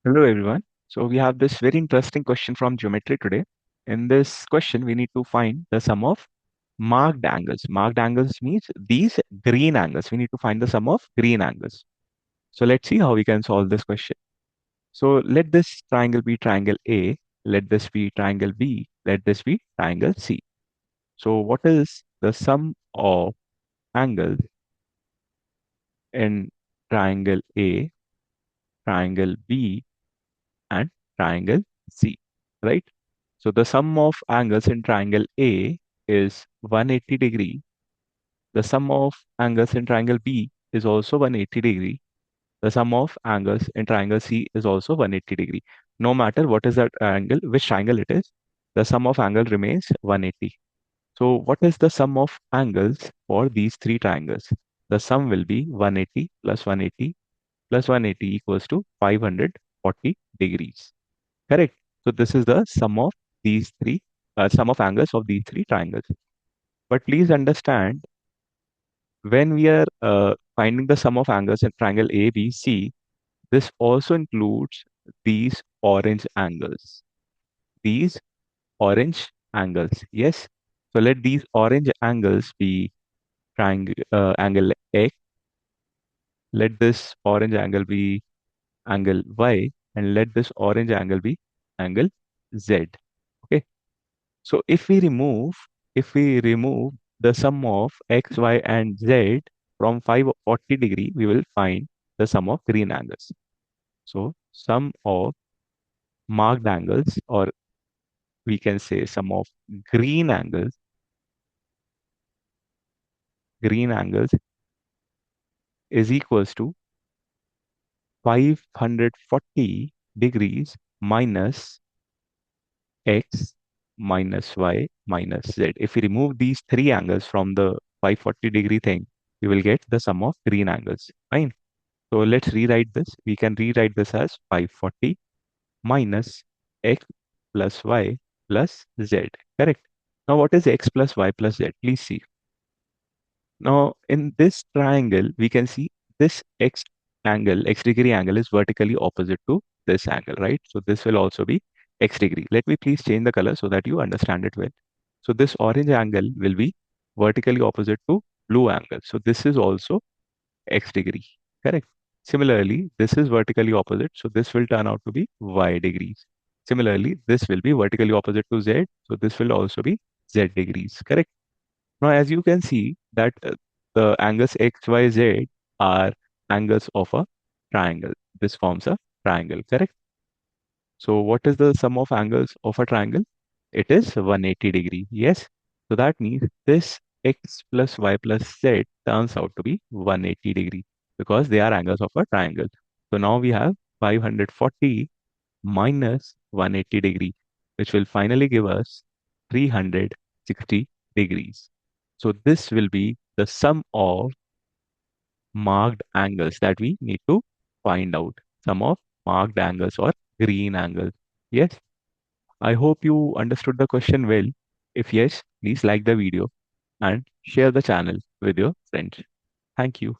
Hello everyone. So we have this very interesting question from geometry today. In this question, we need to find the sum of marked angles. Marked angles means these green angles. We need to find the sum of green angles. So let's see how we can solve this question. So let this triangle be triangle A. Let this be triangle B. Let this be triangle C. So what is the sum of angles in triangle A, triangle B, and triangle C, right? So the sum of angles in triangle A is 180 degree. The sum of angles in triangle B is also 180 degree. The sum of angles in triangle C is also 180 degree. No matter what is that angle, which triangle it is, the sum of angle remains 180. So what is the sum of angles for these three triangles? The sum will be 180 plus 180 plus 180 equals to 540 degrees. Correct. So this is the sum of these three, sum of angles of these three triangles. But please understand, when we are finding the sum of angles in triangle A, B, C, this also includes these orange angles. These orange angles. Yes. So let these orange angles be triangle angle X. Let this orange angle be angle Y, and let this orange angle be angle Z. Okay. So if we remove the sum of x, y, and z from 540 degree, we will find the sum of green angles. So sum of marked angles, or we can say sum of green angles, green angles is equals to 540 degrees minus x minus y minus z. If we remove these three angles from the 540 degree thing, we will get the sum of green angles. Fine. So let's rewrite this. We can rewrite this as 540 minus x plus y plus z. Correct. Now what is x plus y plus z? Please see. Now in this triangle, we can see this x angle, x degree angle is vertically opposite to this angle, right? So this will also be x degree. Let me please change the color so that you understand it well. So this orange angle will be vertically opposite to blue angle. So this is also x degree. Correct. Similarly, this is vertically opposite, so this will turn out to be y degrees. Similarly, this will be vertically opposite to z, so this will also be z degrees. Correct. Now, as you can see that the angles x, y, z are angles of a triangle. This forms a triangle. Correct. So what is the sum of angles of a triangle? It is 180 degree. Yes. So that means this x plus y plus z turns out to be 180 degree because they are angles of a triangle. So now we have 540 minus 180 degree, which will finally give us 360 degrees. So this will be the sum of marked angles that we need to find out. Sum of marked angles or green angles. Yes. I hope you understood the question well. If yes, please like the video and share the channel with your friends. Thank you.